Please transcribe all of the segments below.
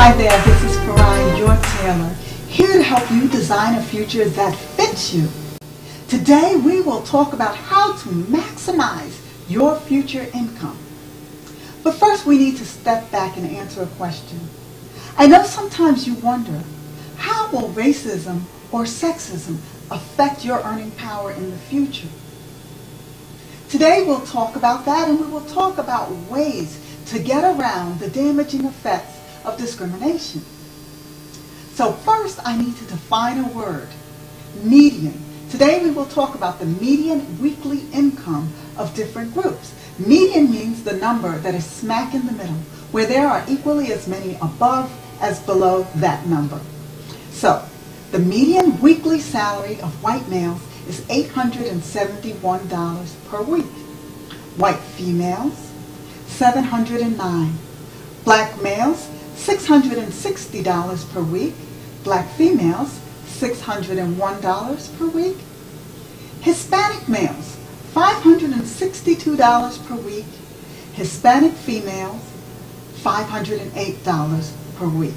Hi there, this is Furahi, your tailor, here to help you design a future that fits you. Today we will talk about how to maximize your future income. But first we need to step back and answer a question. I know sometimes you wonder, how will racism or sexism affect your earning power in the future? Today we'll talk about that, and we will talk about ways to get around the damaging effects of discrimination. So first I need to define a word, median. Today we will talk about the median weekly income of different groups. Median means the number that is smack in the middle, where there are equally as many above as below that number. So the median weekly salary of white males is $871 per week. White females, $709. Black males, $660 per week. Black females, $601 per week. Hispanic males, $562 per week. Hispanic females, $508 per week.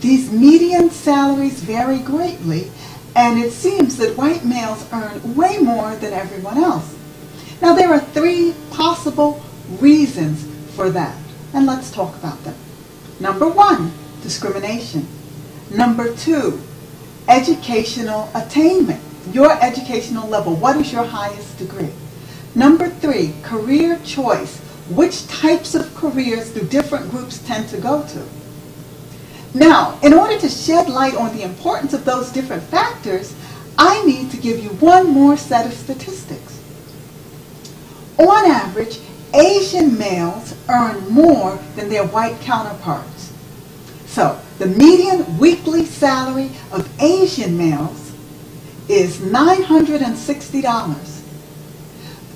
These median salaries vary greatly, and it seems that white males earn way more than everyone else. Now there are three possible reasons for that, and let's talk about them. Number one, discrimination. Number two, educational attainment. Your educational level. What is your highest degree? Number three, career choice. Which types of careers do different groups tend to go to? Now, in order to shed light on the importance of those different factors, I need to give you one more set of statistics. On average, Asian males earn more than their white counterparts. So, the median weekly salary of Asian males is $960,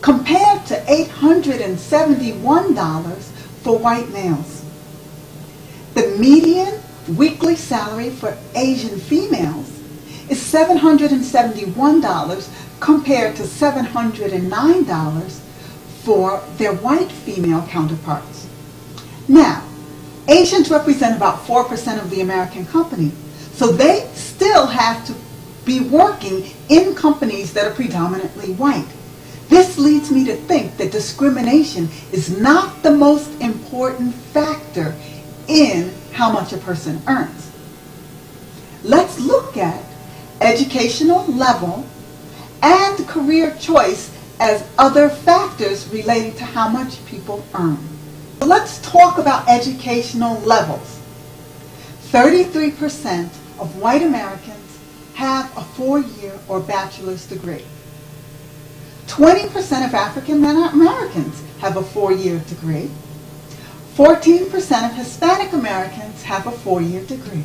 compared to $871 for white males. The median weekly salary for Asian females is $771 compared to $709 for their white female counterparts. Now, Asians represent about 4% of the American company, so they still have to be working in companies that are predominantly white. This leads me to think that discrimination is not the most important factor in how much a person earns. Let's look at educational level and career choice as other factors relating to how much people earn. Let's talk about educational levels. 33% of white Americans have a 4-year or bachelor's degree. 20% of African Americans have a 4-year degree. 14% of Hispanic Americans have a 4-year degree.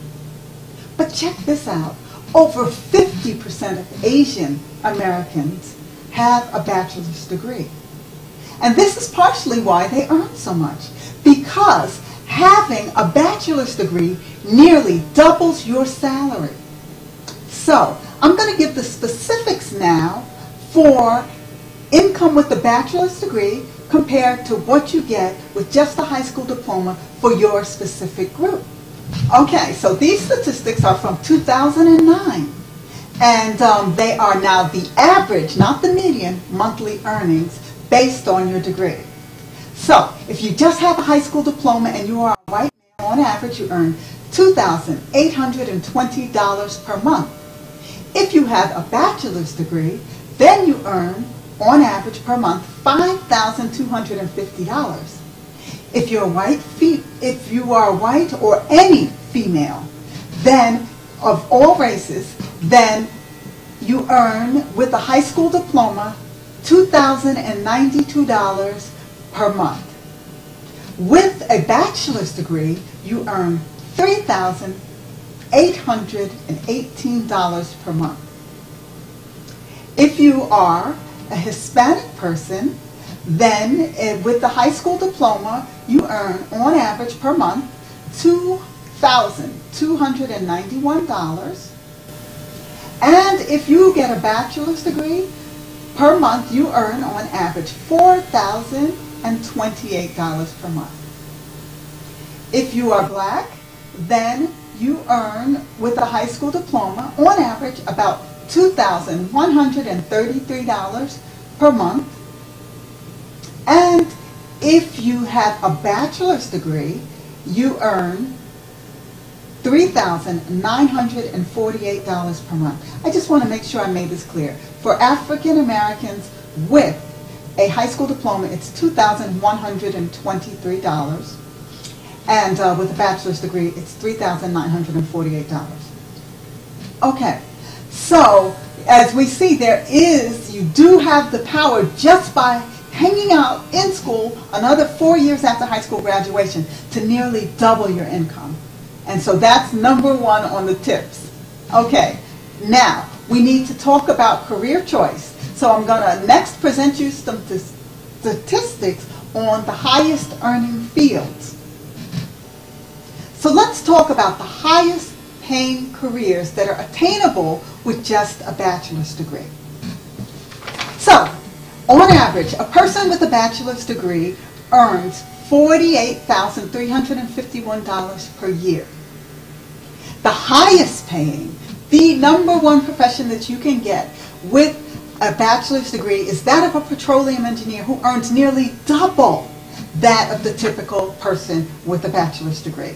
But check this out. Over 50% of Asian Americans have a bachelor's degree. And this is partially why they earn so much, because having a bachelor's degree nearly doubles your salary. So, I'm going to give the specifics now for income with a bachelor's degree compared to what you get with just a high school diploma for your specific group. Okay, so these statistics are from 2009, and they are now the average, not the median, monthly earnings based on your degree. So, if you just have a high school diploma and you are a white male, on average you earn $2,820 per month. If you have a bachelor's degree, then you earn, on average per month, $5,250. If you are white or any female, then of all races, then you earn with a high school diploma $2,092 per month. With a bachelor's degree, you earn $3,818 per month. If you are a Hispanic person, then with the high school diploma, you earn on average per month $2,291. And if you get a bachelor's degree, per month you earn on average $4,028 per month. If you are black, then you earn, with a high school diploma, on average about $2,133 per month. And if you have a bachelor's degree, you earn $3,948 per month. I just want to make sure I made this clear. For African Americans with a high school diploma, it's $2,123. And with a bachelor's degree, it's $3,948. Okay, so as we see, you do have the power just by hanging out in school another 4 years after high school graduation to nearly double your income. And so that's number one on the tips. Okay, now we need to talk about career choice. So I'm going to next present you some statistics on the highest earning fields. So let's talk about the highest paying careers that are attainable with just a bachelor's degree. So, on average, a person with a bachelor's degree earns $48,351 per year. The highest paying, the number one profession that you can get with a bachelor's degree is that of a petroleum engineer who earns nearly double that of the typical person with a bachelor's degree.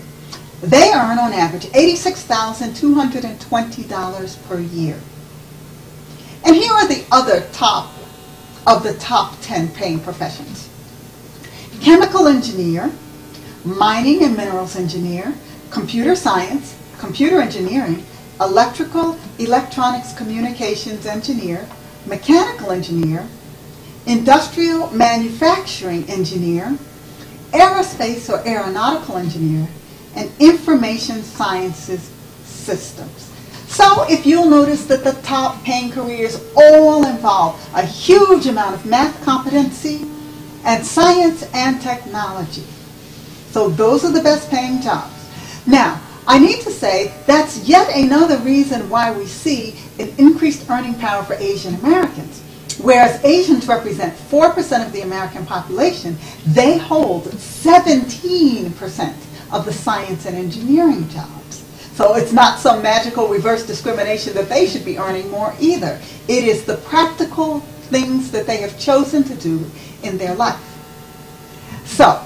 They earn on average $86,220 per year. And here are the other top 10 paying professions. Chemical engineer, mining and minerals engineer, computer science, computer engineering, electrical, electronics, communications engineer, mechanical engineer, industrial manufacturing engineer, aerospace or aeronautical engineer, and information sciences systems. So if you'll notice that the top paying careers all involve a huge amount of math competency and science and technology. So those are the best paying jobs. Now, I need to say that's yet another reason why we see an increased earning power for Asian Americans. Whereas Asians represent 4% of the American population, they hold 17% of the science and engineering jobs. So it's not some magical reverse discrimination that they should be earning more either. It is the practical things that they have chosen to do in their life. So,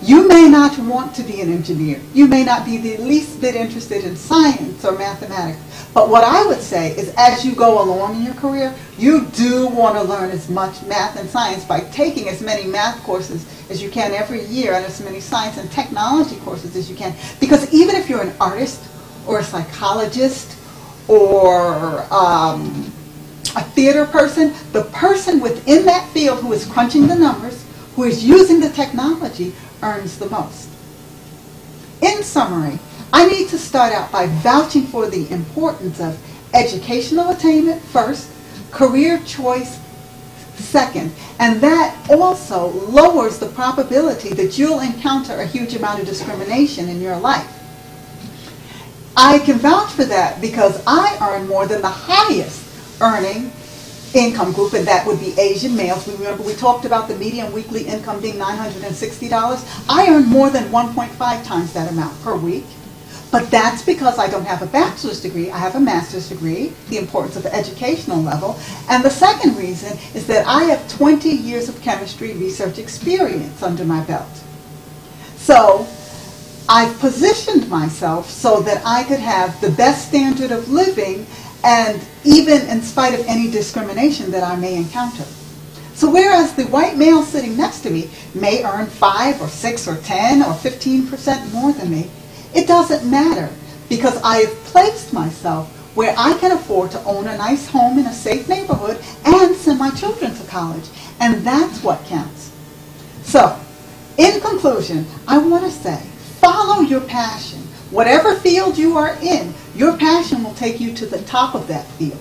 you may not want to be an engineer. You may not be the least bit interested in science or mathematics. But what I would say is as you go along in your career, you do want to learn as much math and science by taking as many math courses as you can every year and as many science and technology courses as you can. Because even if you're an artist or a psychologist or a theater person, the person within that field who is crunching the numbers, who is using the technology, earns the most. In summary, I need to start out by vouching for the importance of educational attainment first, career choice second, and that also lowers the probability that you'll encounter a huge amount of discrimination in your life. I can vouch for that because I earn more than the highest earning income group, and that would be Asian males. Remember we talked about the median weekly income being $960. I earn more than 1.5 times that amount per week. But that's because I don't have a bachelor's degree, I have a master's degree, the importance of the educational level. And the second reason is that I have 20 years of chemistry research experience under my belt. So I've positioned myself so that I could have the best standard of living, and even in spite of any discrimination that I may encounter. So whereas the white male sitting next to me may earn 5 or 6 or 10 or 15% more than me, it doesn't matter because I have placed myself where I can afford to own a nice home in a safe neighborhood and send my children to college. And that's what counts. So, in conclusion, I want to say, follow your passion. Whatever field you are in, your passion will take you to the top of that field.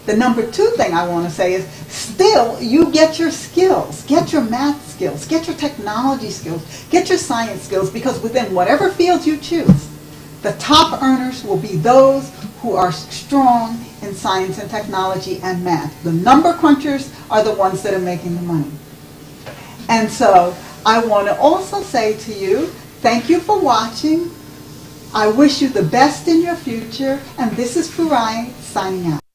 The number 2 thing I want to say is, still, you get your skills. Get your math skills. Get your technology skills. Get your science skills, because within whatever field you choose, the top earners will be those who are strong in science and technology and math. The number crunchers are the ones that are making the money. And so, I want to also say to you, thank you for watching. I wish you the best in your future, and this is Furahi signing out.